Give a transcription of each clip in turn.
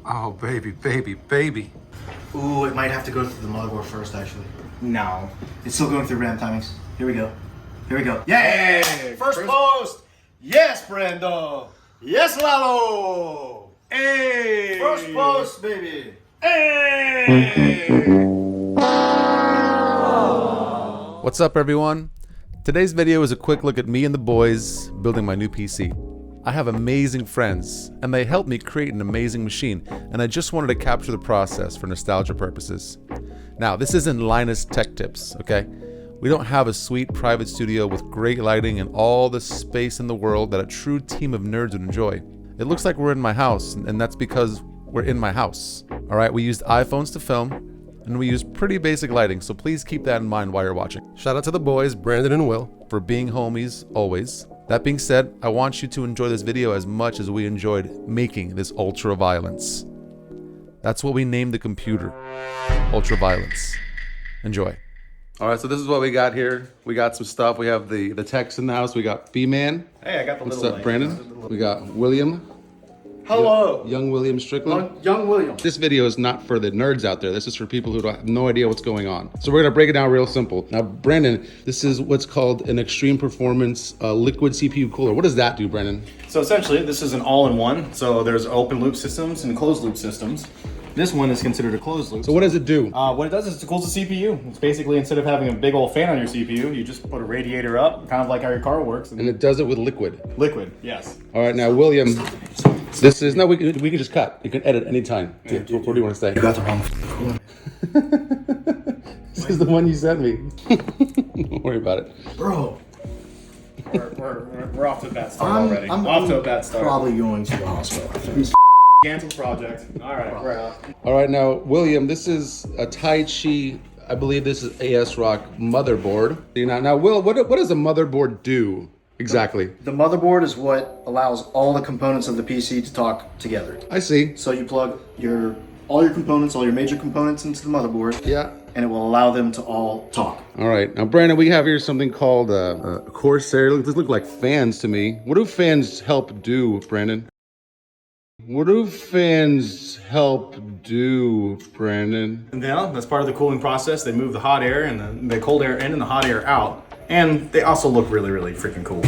Oh, baby, baby, baby. Ooh, it might have to go through the motherboard first, actually. No. It's still going through RAM timings. Here we go. Here we go. Yay! Hey, First post! Yes, Brando! Yes, Lalo! Hey! First post, baby! Hey! What's up, everyone? Today's video is a quick look at me and the boys building my new PC. I have amazing friends, and they helped me create an amazing machine, and I just wanted to capture the process for nostalgia purposes. Now, this isn't Linus Tech Tips, okay? We don't have a sweet private studio with great lighting and all the space in the world that a true team of nerds would enjoy. It looks like we're in my house, and that's because we're in my house. Alright, we used iPhones to film, and we used pretty basic lighting, so please keep that in mind while you're watching. Shout out to the boys, Brandon and Will. For being homies, always. That being said, I want you to enjoy this video as much as we enjoyed making this ultra-violence. That's what we named the computer, ultra-violence. Enjoy. Alright, so this is what we got here. We got some stuff. We have the techs in the house. We got B-Man. Hey, I got the What's little up, light. Brandon? We got William. Hello! Young William Strickland. Young William. This video is not for the nerds out there. This is for people who have no idea what's going on. So we're gonna break it down real simple. Now, Brandon, this is what's called an extreme performance liquid CPU cooler. What does that do, Brandon? So essentially, this is an all-in-one. So there's open loop systems and closed loop systems. This one is considered a closed loop. So what does it do? What it does is it cools the CPU. It's basically, instead of having a big old fan on your CPU, you just put a radiator up, kind of like how your car works. And it does it with liquid. Liquid, yes. All right, now William, this is, no, we can just cut. You can edit anytime. What do you want to say? You got the wrong cooler. This is the one you sent me. Don't worry about it. Bro, We're off to a bad start already. I'm Off to a bad start. probably going to the hospital after this. Cancel project. All right, we're out. All right, now, William, this is a Tai Chi, I believe this is ASRock motherboard. Now, Will, what does a motherboard do exactly? The motherboard is what allows all the components of the PC to talk together. I see. So you plug all your components, all your major components into the motherboard, Yeah. and it will allow them to all talk. All right, now, Brandon, we have here something called a Corsair. These look like fans to me. What do fans help do, Brandon? What do fans help do, Brandon? And then that's part of the cooling process. They move the hot air and the cold air in and the hot air out. And they also look really, really freaking cool.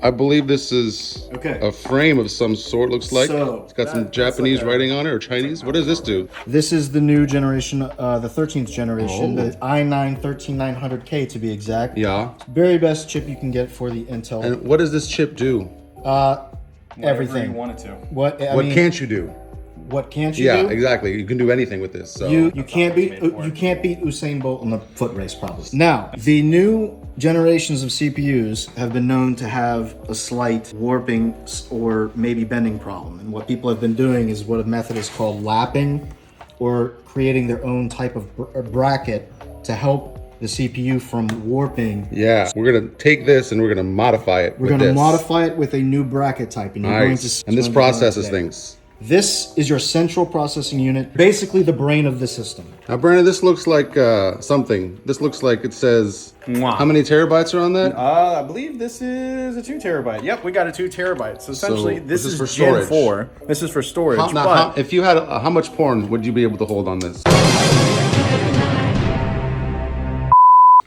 I believe this is Okay. a frame of some sort, looks like. So, It's got some Japanese writing on it, or Chinese. What does this do? This is the new generation, the 13th generation, Oh. the i9 13900K to be exact. Yeah. Very best chip you can get for the Intel. And what does this chip do? Whatever Everything. you want it to. What I What mean, can't you do? what can't you Yeah, do? exactly. You can do anything with this. So You can't beat Usain Bolt in the foot race probably. Now, the new generations of CPUs have been known to have a slight warping or maybe bending problem. And what people have been doing is what a method is called lapping, or creating their own type of bracket to help the CPU from warping. yeah, we're gonna take this and we're gonna modify it. We're going to modify it with a new bracket type, and you're going to Nice. And this processes things. This is your central processing unit, basically the brain of the system. Now, Brandon, this looks like something. This looks like it says. Mwah. How many terabytes are on that? I believe this is a 2 terabyte. Yep, we got a 2 terabyte. So essentially, this this is is for Gen storage. 4. This is for storage. If you had how much porn would you be able to hold on this?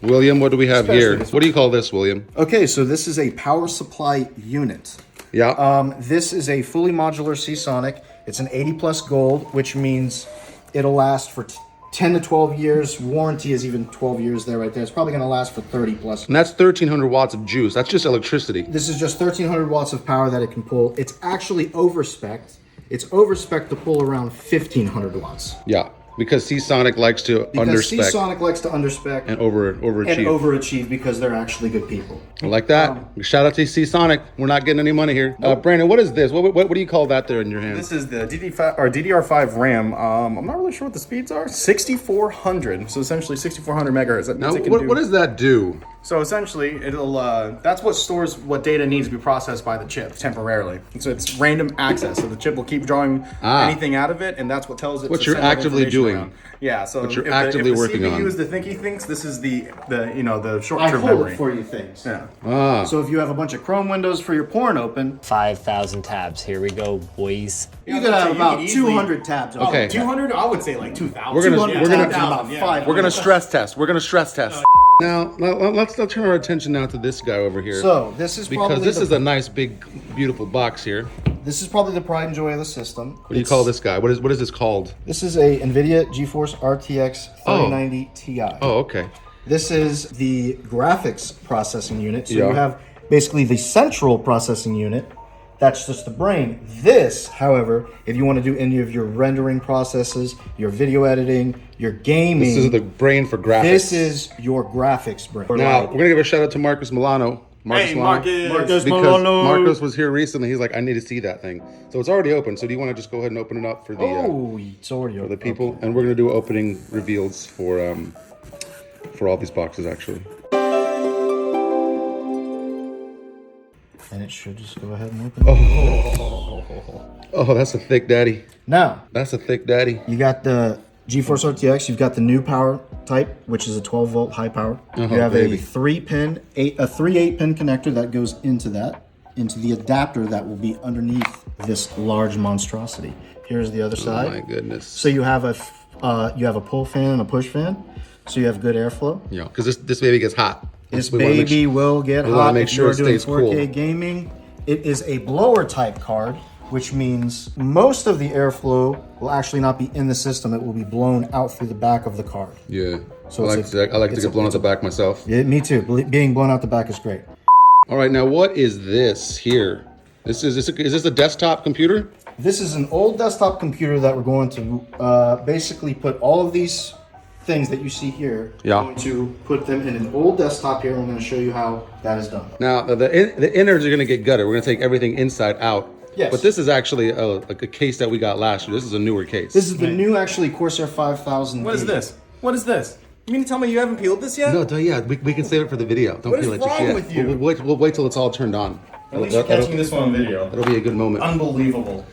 William, what do we have here? What do you call this, William? Okay, so this is a power supply unit. Yeah. This is a fully modular Seasonic. It's an 80 plus gold, which means it'll last for 10 to 12 years. Warranty is even 12 years there right there. It's probably going to last for 30 plus. And that's 1,300 watts of juice. That's just electricity. This is just 1,300 watts of power that it can pull. It's actually overspec'd. It's overspec'd to pull around 1,500 watts. Yeah. Because Seasonic likes to Because underspec Seasonic likes to underspec and overachieve. and overachieve because they're actually good people. I like that. Shout out to Seasonic. We're not getting any money here. Brandon, what is this? What do you call that there in your hand? This is the DDR5 RAM. I'm not really sure what the speeds are. 6,400. So essentially 6,400 megahertz. That Now, means it can what does that do? So essentially, it'll that's what stores what data needs to be processed by the chip temporarily. So it's random access. So the chip will keep drawing anything out of it, and that's what tells it What to you're send that actively information doing. around. Yeah. So What you're if actively if the working CPU on. is the thinky thinks, this is the I short-term hold memory. for you things. Yeah. So if you have a bunch of Chrome windows for your porn open, 5,000 tabs. Here we go, boys. you could have about 200 tabs open. Okay. 200? I would say like 2,000. We're gonna- 200 we're gonna- tabs and about 500. We're gonna stress test. We're gonna stress test. Now let's turn our attention now to this guy over here. So this is because probably this is a nice big beautiful box here. this is probably the pride and joy of the system. What do you call this guy? What is this called? This is a NVIDIA GeForce RTX 3090 Ti. Oh, okay. This is the graphics processing unit. So Yeah. you have basically the central processing unit. That's just the brain. This, however, if you want to do any of your rendering processes, your video editing, your gaming, This is the brain for graphics. this is your graphics brain. Now we're gonna give a shout out to Marcus Milano. Hey, Marcus. Marcus Because Milano. Marcos was here recently. He's like, I need to see that thing. So it's already open. So do you want to just go ahead and open it up for the Oh, it's already for open. the people? And we're gonna do opening reveals for all these boxes actually. And it should just go ahead and open. Oh, that's a thick daddy. Now, That's a thick daddy. you got the GeForce RTX. You've got the new power type, which is a 12 volt high power. You have baby. a 3-8 pin connector that goes into the adapter that will be underneath this large monstrosity. Here's the other Oh side. my goodness. So you have a pull fan and a push fan, so you have good airflow. Yeah, because this baby gets hot. This We wanna make baby sure- will get we wanna hot make if sure you're it doing stays 4K cool. gaming. It is a blower type card, which means most of the airflow will actually not be in the system. It will be blown out through the back of the card. Yeah. So I like it's to, I like to it's get blown out the back myself. Yeah, me too. Being blown out the back is great. All right, now what is this here? Is this a desktop computer? This is an old desktop computer that we're going to basically put all of these things that you see here. Yeah. We're going to put them in an old desktop here. I'm going to show you how that is done. Now the innards are gonna get gutted. We're gonna take everything inside out. Yes. But this is actually a case that we got last year. This is a newer case. This is the new, actually, Corsair 5000. What is this? What is this? You mean to tell me you haven't peeled this yet? No, yeah, we can save it for the video. Don't What feel is it just wrong yet. with you? We'll wait till it's all turned on. At least you're catching this one on video. That'll be a good moment. Unbelievable.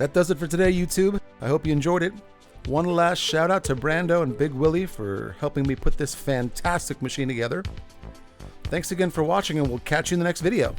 That does it for today, YouTube. I hope you enjoyed it. One last shout out to Brando and Big Willie for helping me put this fantastic machine together. Thanks again for watching, and we'll catch you in the next video.